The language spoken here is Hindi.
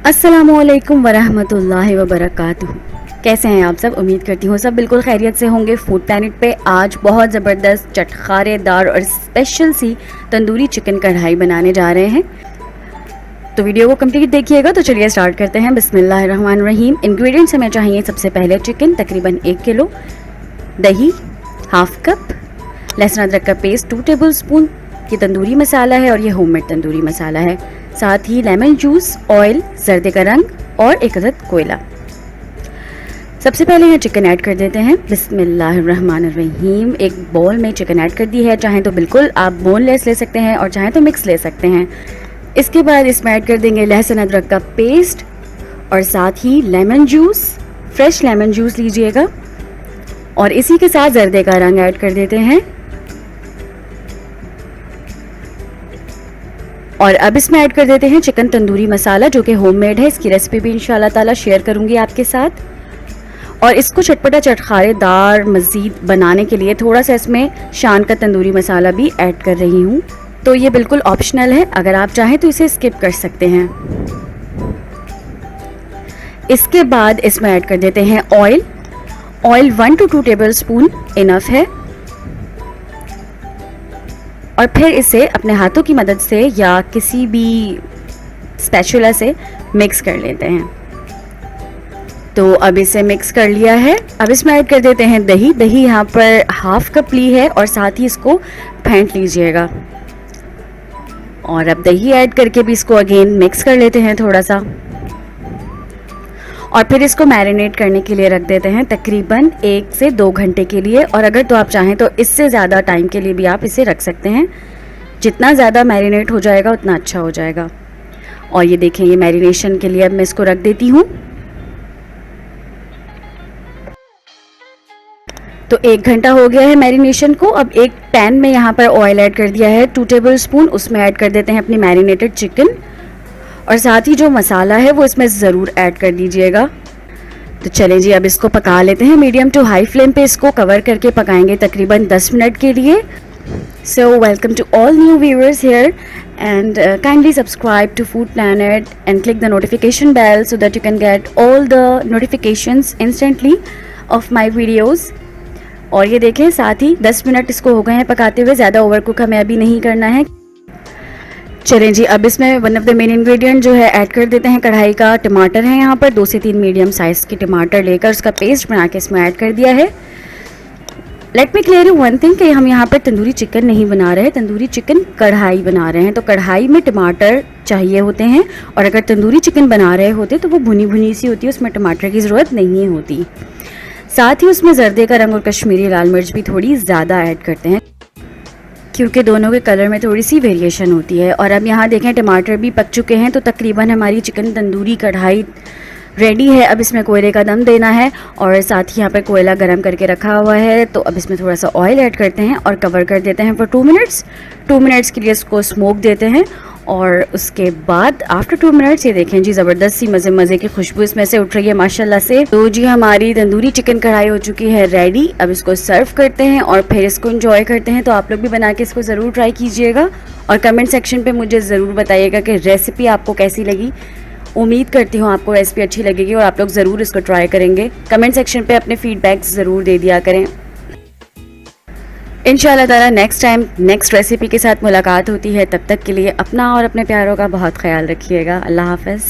अस्सलामुअलैकुम वरहमतुल्लाहि वबरकातुहू। कैसे हैं आप सब? उम्मीद करती हूँ सब बिल्कुल खैरियत से होंगे। फूड प्लैनेट पे आज बहुत ज़बरदस्त चटखारेदार और स्पेशल सी तंदूरी चिकन कढ़ाई बनाने जा रहे हैं, तो वीडियो को कंप्लीट देखिएगा। तो चलिए स्टार्ट करते हैं। बिस्मिल्लाहिर्रहमानिर्रहीम। इंग्रेडिएंट्स हमें चाहिए सबसे पहले चिकन तकरीबन 1 किलो, दही हाफ कप, लहसुन अदरक का पेस्ट 2 टेबल स्पून, ये तंदूरी मसाला है और ये होममेड तंदूरी मसाला है, साथ ही लेमन जूस, ऑयल, जर्दे का रंग और एक अदद कोयला। सबसे पहले यहाँ चिकन ऐड कर देते हैं। बिस्मिल्लाहिर्रहमानिर्रहीम। एक बाउल में चिकन ऐड कर दी है, चाहें तो बिल्कुल आप बोनलेस ले सकते हैं और चाहें तो मिक्स ले सकते हैं। इसके बाद इसमें ऐड कर देंगे लहसुन अदरक का पेस्ट और साथ ही lemon juice, fresh lemon juice लीजिएगा, और इसी के साथ जर्दे का रंग ऐड कर देते हैं। और अब इसमें ऐड कर देते हैं चिकन तंदूरी मसाला, जो कि होममेड है। इसकी रेसिपी भी इंशाल्लाह ताला शेयर करूंगी आपके साथ। और इसको चटपटा चटखारेदार मज़ीद बनाने के लिए थोड़ा सा इसमें शान का तंदूरी मसाला भी ऐड कर रही हूँ, तो ये बिल्कुल ऑप्शनल है, अगर आप चाहें तो इसे स्किप कर सकते हैं। इसके बाद इसमें ऐड कर देते हैं oil. Oil 1 to 2 table spoon enough है, और फिर इसे अपने हाथों की मदद से या किसी भी स्पैचुला से मिक्स कर लेते हैं। तो अब इसे मिक्स कर लिया है। अब इसमें ऐड कर देते हैं दही। दही यहाँ पर हाफ कप ली है और साथ ही इसको फेंट लीजिएगा। और अब दही ऐड करके भी इसको अगेन मिक्स कर लेते हैं थोड़ा सा, और फिर इसको मैरिनेट करने के लिए रख देते हैं तकरीबन 1 से 2 घंटे के लिए। और अगर तो आप चाहें तो इससे ज़्यादा टाइम के लिए भी आप इसे रख सकते हैं। जितना ज़्यादा मैरिनेट हो जाएगा उतना अच्छा हो जाएगा। और ये देखें, ये मैरिनेशन के लिए अब मैं इसको रख देती हूँ। तो 1 घंटा हो गया है मैरिनेशन को। अब एक पैन में यहाँ पर ऑयल ऐड कर दिया है 2 टेबल स्पून। उसमें ऐड कर देते हैं अपनी मैरिनेटेड चिकन, और साथ ही जो मसाला है वो इसमें ज़रूर ऐड कर दीजिएगा। तो चलें जी, अब इसको पका लेते हैं। मीडियम टू हाई फ्लेम पे इसको कवर करके पकाएंगे तकरीबन 10 मिनट के लिए। So welcome to all new viewers here, and kindly subscribe to Food Planet and click the notification bell so that you can get all the notifications instantly of my videos. और ये देखें, साथ ही 10 मिनट इसको हो गए हैं पकाते हुए। ज़्यादा ओवर कुक हमें अभी नहीं करना है। चलें जी, अब इसमें one of the main ingredient जो है ऐड कर देते हैं कढ़ाई का। टमाटर है यहाँ पर 2 से 3 मीडियम साइज़ के टमाटर लेकर उसका पेस्ट बना के इसमें ऐड कर दिया है। Let me clear you one thing कि हम यहाँ पर तंदूरी चिकन नहीं बना रहे हैं, तंदूरी चिकन कढ़ाई बना रहे हैं। तो कढ़ाई में टमाटर चाहिए होते हैं, और अगर तंदूरी चिकन बना रहे होते तो वो भुनी भुनी सी होती है, उसमें टमाटर की ज़रूरत नहीं होती। साथ ही उसमें जर्दे का रंग और कश्मीरी लाल मिर्च भी थोड़ी ज़्यादा ऐड करते हैं, क्योंकि दोनों के कलर में थोड़ी सी वेरिएशन होती है। और अब यहाँ देखें, टमाटर भी पक चुके हैं, तो तकरीबन हमारी चिकन तंदूरी कढ़ाई रेडी है। अब इसमें कोयले का दम देना है, और साथ ही यहाँ पर कोयला गरम करके रखा हुआ है। तो अब इसमें थोड़ा सा ऑयल ऐड करते हैं और कवर कर देते हैं फॉर 2 मिनट्स। 2 मिनट्स के लिए इसको स्मोक देते हैं, और उसके बाद आफ्टर 2 मिनट्स ये देखें जी, ज़बरदस्त सी मज़े मज़े की खुशबू इसमें से उठ रही है माशाल्लाह से। तो जी हमारी तंदूरी चिकन कढ़ाई हो चुकी है रेडी। अब इसको सर्व करते हैं और फिर इसको एंजॉय करते हैं। तो आप लोग भी बना के इसको ज़रूर ट्राई कीजिएगा, और कमेंट सेक्शन पे मुझे ज़रूर बताइएगा कि रेसिपी आपको कैसी लगी। उम्मीद करती हूँ आपको रेसिपी अच्छी लगेगी और आप लोग ज़रूर इसको ट्राई करेंगे। कमेंट सेक्शन पे अपने फीडबैक्स ज़रूर दे दिया करें। इंशाल्लाह ताला नेक्स्ट टाइम नेक्स्ट रेसिपी के साथ मुलाकात होती है। तब तक के लिए अपना और अपने प्यारों का बहुत ख्याल रखिएगा। अल्लाह हाफ़िज़।